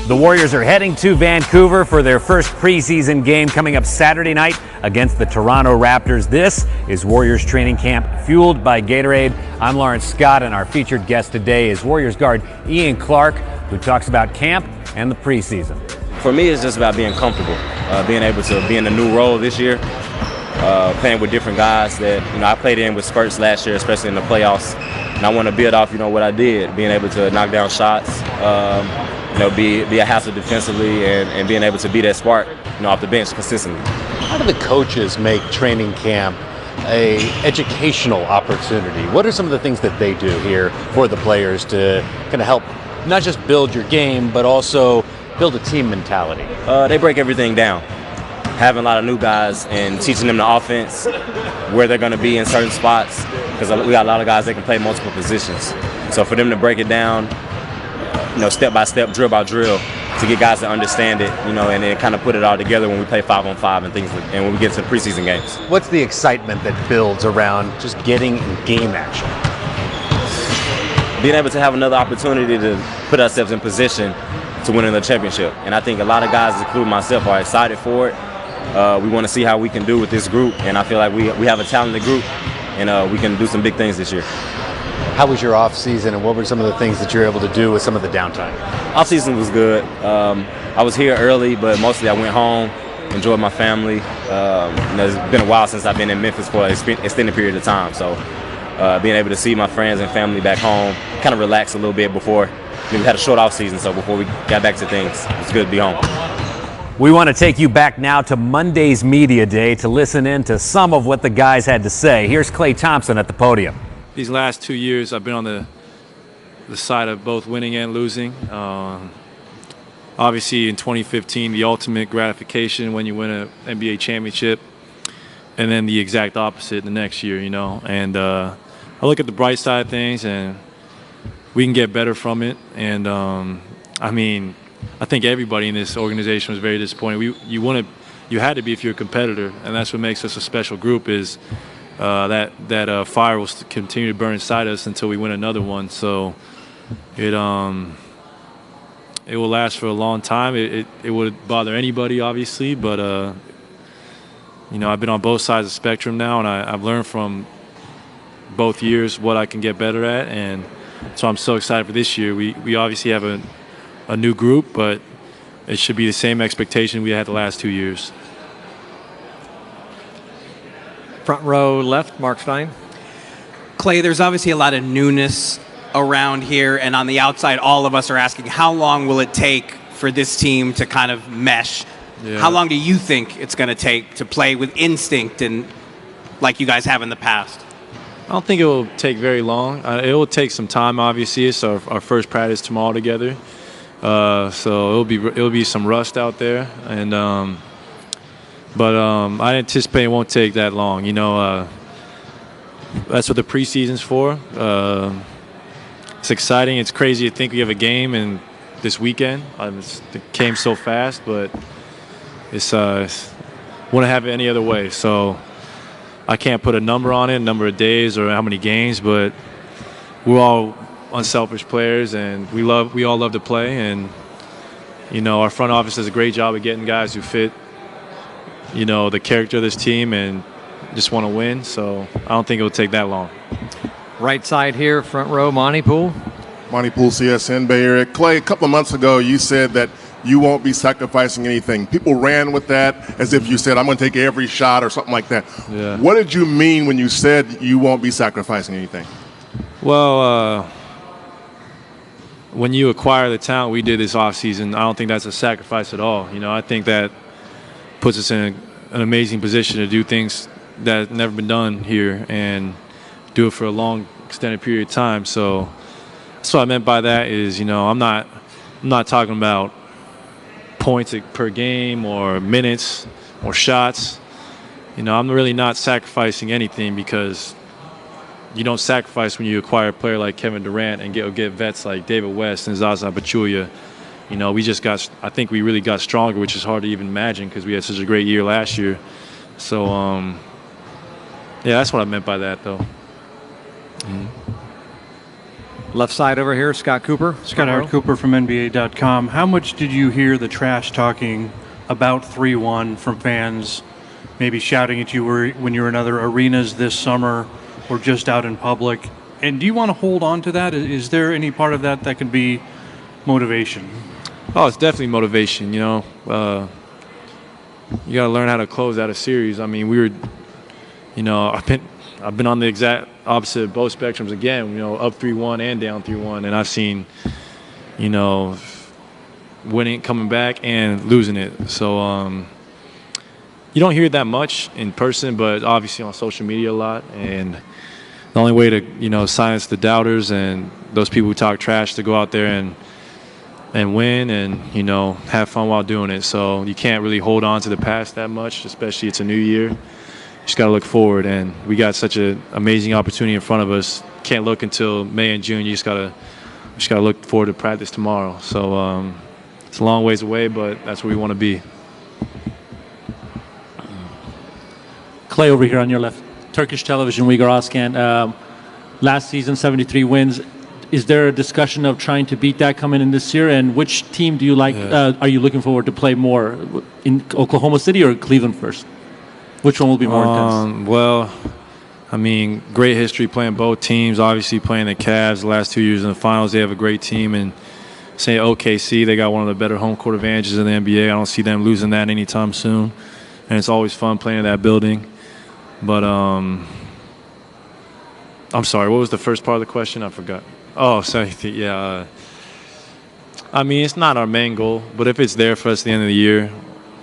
The Warriors are heading to Vancouver for their first preseason game coming up Saturday night against the Toronto Raptors. This is Warriors training camp fueled by Gatorade. I'm Lawrence Scott, and our featured guest today is Warriors guard Ian Clark, who talks about camp and the preseason. For me, it's just about being comfortable, being able to be in a new role this year, playing with different guys that, I played in with Spurs last year, especially in the playoffs. And I want to build off, what I did, being able to knock down shots, be a hassle defensively, and being able to be that spark, off the bench consistently. How do the coaches make training camp a educational opportunity? What are some of the things that they do here for the players to kind of help not just build your game, but also build a team mentality? They break everything down. Having a lot of new guys and teaching them the offense, where they're going to be in certain spots, because we got a lot of guys that can play multiple positions. So for them to break it down, step by step, drill by drill, to get guys to understand it, and then kind of put it all together when we play 5-on-5 and things, and when we get to the preseason games. What's the excitement that builds around just getting in game action? Being able to have another opportunity to put ourselves in position to win the championship. And I think a lot of guys, including myself, are excited for it. We want to see how we can do with this group, and I feel like we have a talented group, and we can do some big things this year. How was your off season, and what were some of the things that you were able to do with some of the downtime? Off season was good. I was here early, but mostly I went home, enjoyed my family. It's been a while since I've been in Memphis for an extended period of time, so being able to see my friends and family back home, kind of relax a little bit before. We had a short off season, so before we got back to things, it's good to be home. We want to take you back now to Monday's Media Day to listen in to some of what the guys had to say. Here's Klay Thompson at the podium. These last 2 years, I've been on the side of both winning and losing. Obviously, in 2015, the ultimate gratification when you win an NBA championship, and then the exact opposite the next year, And I look at the bright side of things, and we can get better from it. And, I think everybody in this organization was very disappointed. You had to be if you're a competitor, and that's what makes us a special group. Is that fire will continue to burn inside us until we win another one. So it will last for a long time. It would bother anybody, obviously, but I've been on both sides of the spectrum now, and I've learned from both years what I can get better at, and so I'm so excited for this year. We obviously have a new group, but it should be the same expectation we had the last 2 years. Front row left, Mark Stein. Klay, there's obviously a lot of newness around here, and on the outside, all of us are asking, how long will it take for this team to kind of mesh? Yeah. How long do you think it's going to take to play with instinct and like you guys have in the past? I don't think it will take very long. It will take some time, obviously. It's our first practice tomorrow together. So it'll be some rust out there, and but I anticipate it won't take that long. That's what the preseason's for. It's exciting. It's crazy to think we have a game in this weekend. It came so fast, but it's wouldn't have it any other way. So I can't put a number on it, number of days or how many games, but we're all unselfish players, and we all love to play, and our front office does a great job of getting guys who fit the character of this team and just want to win. So I don't think it will take that long. Right side here, front row, Monty Poole. Monty Poole, CSN Bay Area. Klay, a couple of months ago you said that you won't be sacrificing anything. People ran with that as if you said, I'm going to take every shot or something like that. Yeah. What did you mean when you said you won't be sacrificing anything? Well, when you acquire the talent we did this offseason, I don't think that's a sacrifice at all. I think that puts us in an amazing position to do things that have never been done here and do it for a long, extended period of time. So that's what I meant by that is, I'm not talking about points per game or minutes or shots. I'm really not sacrificing anything, because you don't sacrifice when you acquire a player like Kevin Durant and get vets like David West and Zaza Pachulia. I think we really got stronger, which is hard to even imagine because we had such a great year last year. So, yeah, that's what I meant by that, though. Left side over here, Scott Cooper. Scott Howard Cooper from NBA.com. How much did you hear the trash talking about 3-1 from fans, maybe shouting at you when you were in other arenas this summer or just out in public? And do you want to hold on to that? Is there any part of that can be motivation? Oh, it's definitely motivation. You know, you got to learn how to close out a series. I mean, I've been on the exact opposite of both spectrums again. You know, up 3-1 and down 3-1, and I've seen, you know, winning, coming back, and losing it. So you don't hear that much in person, but obviously on social media a lot. And the only way to, you know, silence the doubters and those people who talk trash, to go out there and win and, you know, have fun while doing it. So you can't really hold on to the past that much, especially it's a new year. You just got to look forward, and we got such an amazing opportunity in front of us. Can't look until May and June. You just got to look forward to practice tomorrow. So it's a long ways away, but that's where we want to be. Clay over here on your left. Turkish television, Uyghur Askan. Last season, 73 wins. Is there a discussion of trying to beat that coming in this year? And which team do you like? Are you looking forward to play more, in Oklahoma City or Cleveland first? Which one will be more intense? Well, I mean, great history playing both teams. Obviously, playing the Cavs the last 2 years in the finals, they have a great team. And say OKC, they got one of the better home court advantages in the NBA. I don't see them losing that anytime soon. And it's always fun playing in that building. But I'm sorry, what was the first part of the question? I forgot. Oh, sorry. Yeah. I mean, it's not our main goal, but if it's there for us at the end of the year,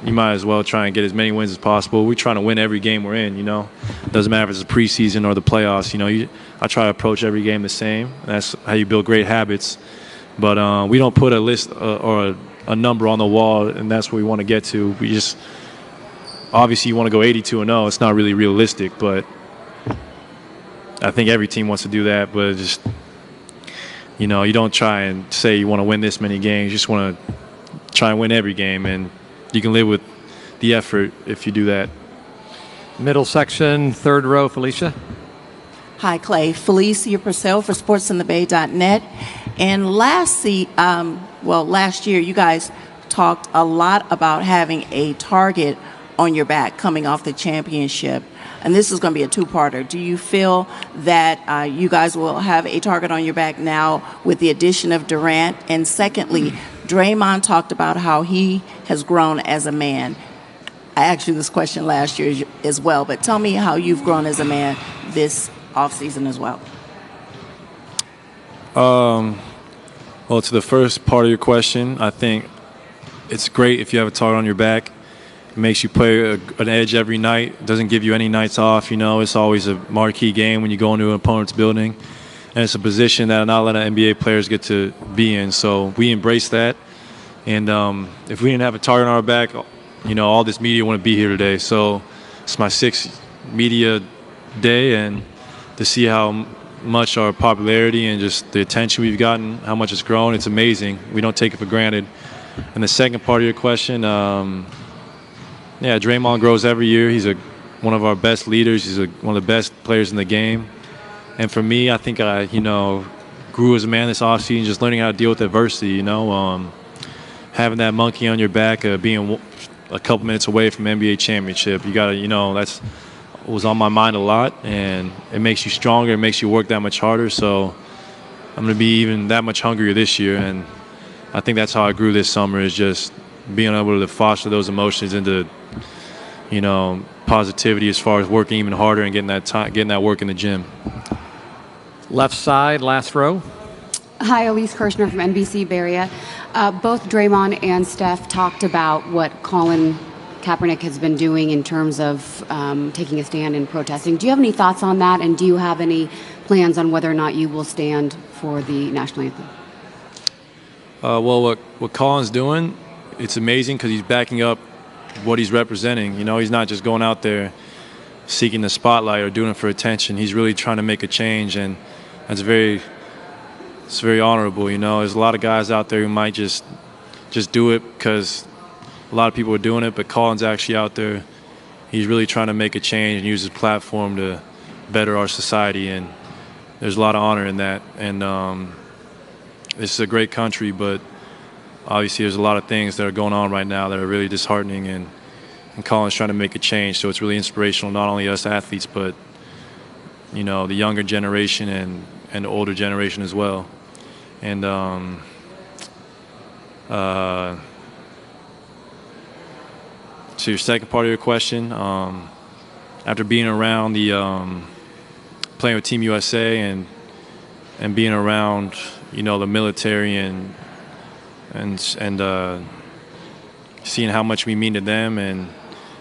you might as well try and get as many wins as possible. We're trying to win every game we're in, you know. Doesn't matter if it's the preseason or the playoffs, you know. I try to approach every game the same. That's how you build great habits. But we don't put a list or a number on the wall, and that's where we want to get to. We just obviously you want to go 82-0. It's not really realistic, but I think every team wants to do that. But just, you know, you don't try and say you want to win this many games. You just want to try and win every game, and you can live with the effort if you do that. Middle section, third row, Felicia. Hi, Clay. Felicia Purcell for SportsInTheBay.net. And last year, you guys talked a lot about having a target on your back coming off the championship. And this is going to be a two-parter. Do you feel that you guys will have a target on your back now with the addition of Durant? And secondly, Draymond talked about how he has grown as a man. I asked you this question last year as well, but tell me how you've grown as a man this offseason as well. Well, to the first part of your question, I think it's great if you have a target on your back. It makes you play an edge every night. It doesn't give you any nights off. You know, it's always a marquee game when you go into an opponent's building. And it's a position that not a lot of NBA players get to be in. So we embrace that. And if we didn't have a target on our back, you know, all this media wouldn't be here today. So it's my 6th media day, and to see how much our popularity and just the attention we've gotten, how much it's grown, it's amazing. We don't take it for granted. And the second part of your question, Draymond grows every year. He's one of our best leaders. He's one of the best players in the game. And for me, I think I, grew as a man this offseason, just learning how to deal with adversity, having that monkey on your back, being a couple minutes away from NBA championship. You got to, that's was on my mind a lot, and it makes you stronger. It makes you work that much harder. So I'm going to be even that much hungrier this year. And I think that's how I grew this summer, is just being able to foster those emotions into, positivity as far as working even harder and getting that work in the gym. Left side, last row. Hi, Elise Kirshner from NBC Bay Area. Both Draymond and Steph talked about what Colin Kaepernick has been doing in terms of taking a stand and protesting. Do you have any thoughts on that, and do you have any plans on whether or not you will stand for the national anthem? Well, what Colin's doing, it's amazing because he's backing up what he's representing. He's not just going out there seeking the spotlight or doing it for attention. He's really trying to make a change, and it's very honorable. There's a lot of guys out there who might just do it because a lot of people are doing it, but Colin's actually out there. He's really trying to make a change and use his platform to better our society, and there's a lot of honor in that. And this is a great country, but obviously there's a lot of things that are going on right now that are really disheartening, and Colin's trying to make a change. So it's really inspirational, not only us athletes, but the younger generation and the older generation as well. And to your second part of your question, after being around playing with Team USA and being around the military and seeing how much we mean to them, and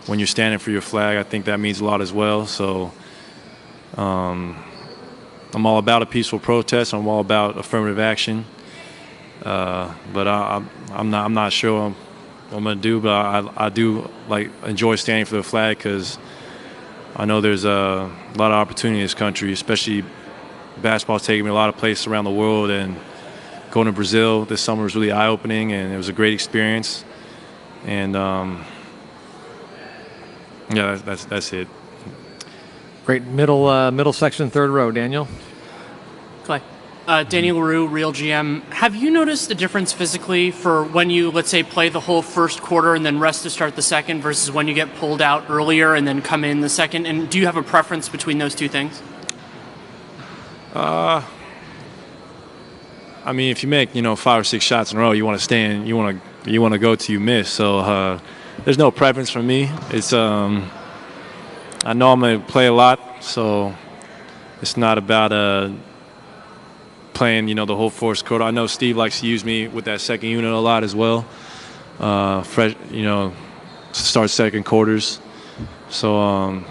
when you're standing for your flag, I think that means a lot as well. So I'm all about a peaceful protest. I'm all about affirmative action. But I'm not sure what I'm going to do. But I do enjoy standing for the flag, because I know there's a lot of opportunity in this country, especially basketball's taking me a lot of places around the world, and going to Brazil this summer was really eye-opening, and it was a great experience. And yeah, that's it. Great. Middle section, third row. Daniel. Clay. Daniel LaRue, Real GM. Have you noticed a difference physically for when you, let's say, play the whole first quarter and then rest to start the second, versus when you get pulled out earlier and then come in the second? And do you have a preference between those two things? I mean, if you make 5 or 6 shots in a row, you want to stay in. You want to go till you miss. So there's no preference for me. It's I know I'm going to play a lot, so it's not about playing the whole fourth quarter. I know Steve likes to use me with that second unit a lot as well. Start second quarters. So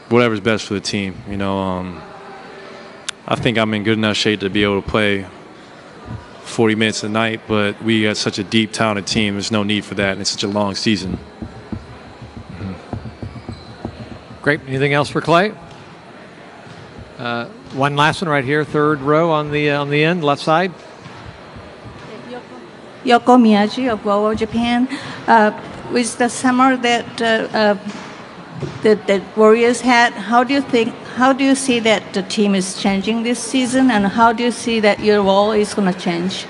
whatever's best for the team. I think I'm in good enough shape to be able to play 40 minutes a night, but we got such a deep, talented team. There's no need for that, and it's such a long season. Great. Anything else for Clay? One last one right here, third row on the end, left side. Yoko Miyaji of Global Japan. With the summer that the Warriors had, how do you see that the team is changing this season, and how do you see that your role is going to change?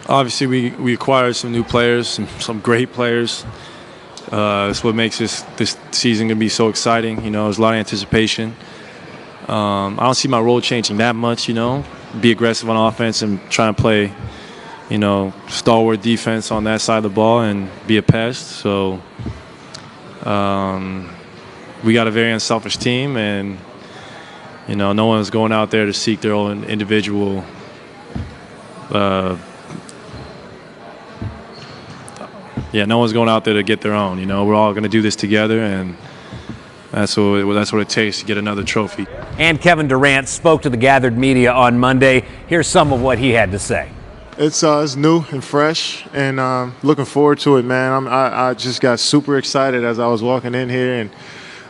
Obviously, we acquired some new players, some great players. That's what makes this season going to be so exciting. There's a lot of anticipation. I don't see my role changing that much. Be aggressive on offense and try and play, stalwart defense on that side of the ball and be a pest. So we got a very unselfish team, and no one's going out there to seek their own individual no one's going out there to get their own. We're all going to do this together, and that's what it takes to get another trophy. And Kevin Durant spoke to the gathered media on Monday. Here's some of what he had to say. It's new and fresh, and looking forward to it, man. I just got super excited as I was walking in here,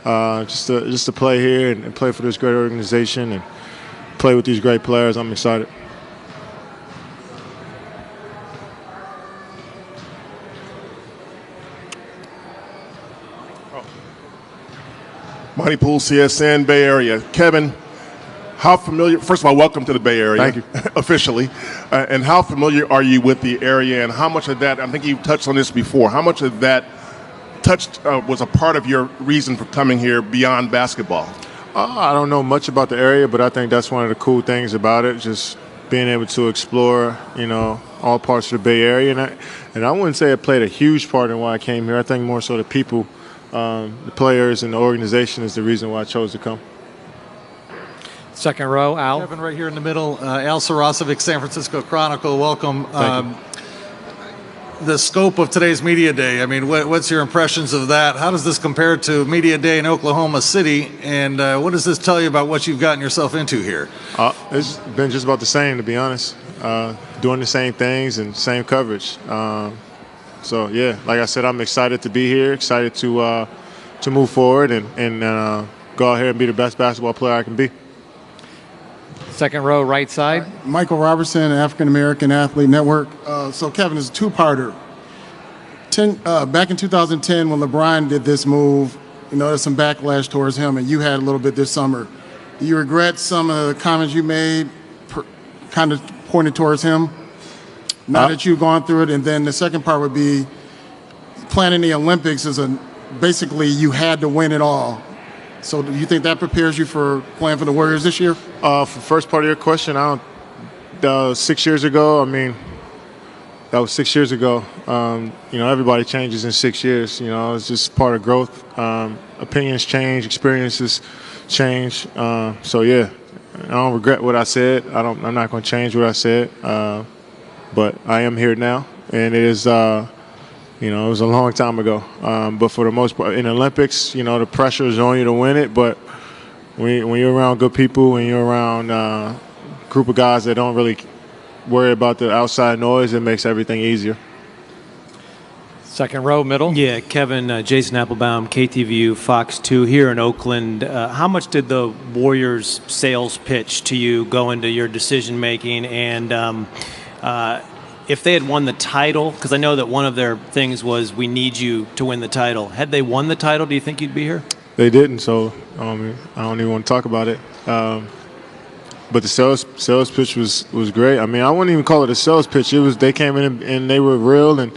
and just to play here and play for this great organization and play with these great players. I'm excited. Monty Poole, CSN, Bay Area. Kevin, how familiar, first of all, welcome to the Bay Area. Thank you. Officially. And how familiar are you with the area, and how much of that, I think you've touched on this before, how much of that was a part of your reason for coming here beyond basketball? I don't know much about the area, but I think that's one of the cool things about it, just being able to explore, all parts of the Bay Area. And I wouldn't say it played a huge part in why I came here. I think more so the people, the players and the organization is the reason why I chose to come. Second row, Al. Kevin, right here in the middle. Al Sarasovic, San Francisco Chronicle. Welcome. Thank you. The scope of today's Media Day, I mean, what's your impressions of that? How does this compare to Media Day in Oklahoma City? And what does this tell you about what you've gotten yourself into here? It's been just about the same, to be honest. Doing the same things and same coverage. So, yeah, like I said, I'm excited to be here, excited to move forward and go out here and be the best basketball player I can be. Second row, right side. Michael Robertson, African American Athlete Network. So, Kevin, it's a two-parter. Back in 2010, when LeBron did this move, there's some backlash towards him, and you had a little bit this summer. Do you regret some of the comments you made, kind of pointed towards him, now that you've gone through it? And then the second part would be planning the Olympics basically you had to win it all. So do you think that prepares you for playing for the Warriors this year? For the first part of your question, 6 years ago, that was 6 years ago. Everybody changes in 6 years. It's just part of growth. Opinions change, experiences change. So yeah, I don't regret what I said. I'm not going to change what I said. But I am here now, and it is. It was a long time ago. But for the most part, in the Olympics, the pressure is on you to win it. But when you're around good people, when you're around a group of guys that don't really worry about the outside noise, it makes everything easier. Second row, middle. Yeah, Kevin, Jason Applebaum, KTVU, Fox 2 here in Oakland. How much did the Warriors sales pitch to you go into your decision making? And if they had won the title, because I know that one of their things was we need you to win the title. Had they won the title, do you think you'd be here? They didn't, so I don't even want to talk about it. But the sales pitch was great. I wouldn't even call it a sales pitch. They came in and they were real and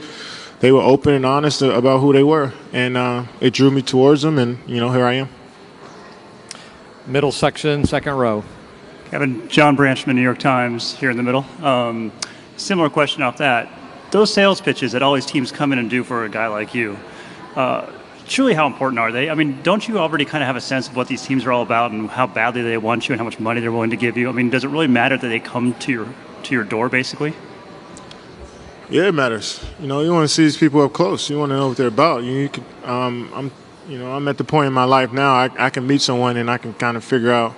they were open and honest about who they were, and it drew me towards them. And here I am. Middle section, second row. Kevin, John Branch from the New York Times here in the middle. Similar question off that. Those sales pitches that all these teams come in and do for a guy like you, truly how important are they? Don't you already kind of have a sense of what these teams are all about and how badly they want you and how much money they're willing to give you? Does it really matter that they come to your door, basically? Yeah, it matters. You want to see these people up close. You want to know what they're about. I'm at the point in my life now. I can meet someone and I can kind of figure out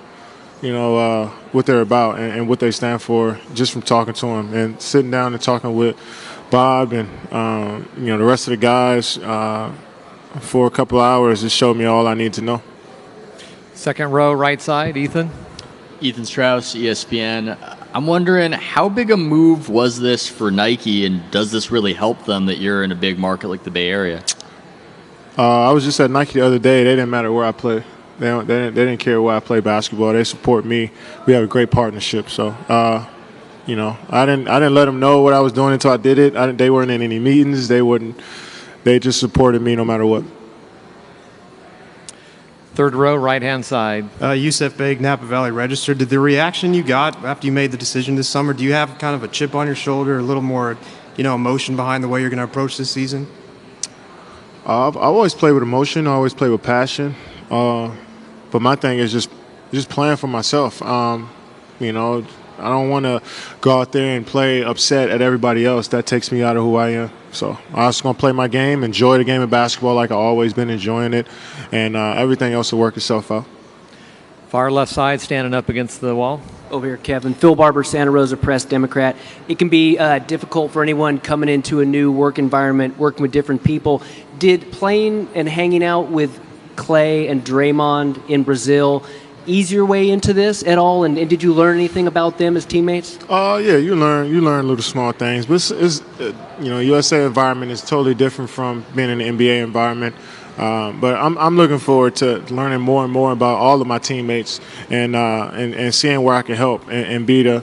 what they're about and what they stand for just from talking to them and sitting down and talking with Bob and the rest of the guys for a couple of hours. It showed me all I need to know. Second row, right side, Ethan. Ethan Strauss, ESPN. I'm wondering, how big a move was this for Nike, and does this really help them that you're in a big market like the Bay Area? I was just at Nike the other day. They didn't matter where I play. They didn't care where I play basketball. They support me. We have a great partnership. So, I didn't let them know what I was doing until I did it. They weren't in any meetings. They just supported me no matter what. Third row, right-hand side. Yusef Beg, Napa Valley Register. Did the reaction you got after you made the decision this summer, do you have kind of a chip on your shoulder, a little more, emotion behind the way you're going to approach this season? I've always played with emotion. I always play with passion. But my thing is just playing for myself. I don't want to go out there and play upset at everybody else. That takes me out of who I am. So I'm just going to play my game, enjoy the game of basketball like I've always been enjoying it, and everything else will work itself out. Far left side, standing up against the wall. Over here, Kevin. Phil Barber, Santa Rosa Press, Democrat. It can be difficult for anyone coming into a new work environment, working with different people. Did playing and hanging out with Clay and Draymond in Brazil ease your way into this at all? And did you learn anything about them as teammates? Yeah, you learn little small things. But it's USA environment is totally different from being in the NBA environment. But I'm looking forward to learning more and more about all of my teammates and seeing where I can help and be the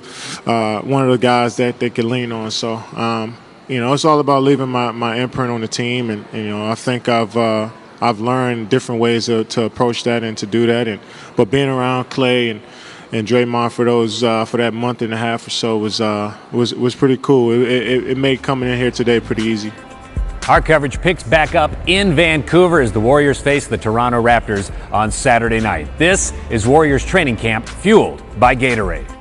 one of the guys that they can lean on. So it's all about leaving my imprint on the team, and I think I've learned different ways to approach that and to do that. But being around Clay and Draymond for that month and a half or so was pretty cool. It made coming in here today pretty easy. Our coverage picks back up in Vancouver as the Warriors face the Toronto Raptors on Saturday night. This is Warriors training camp fueled by Gatorade.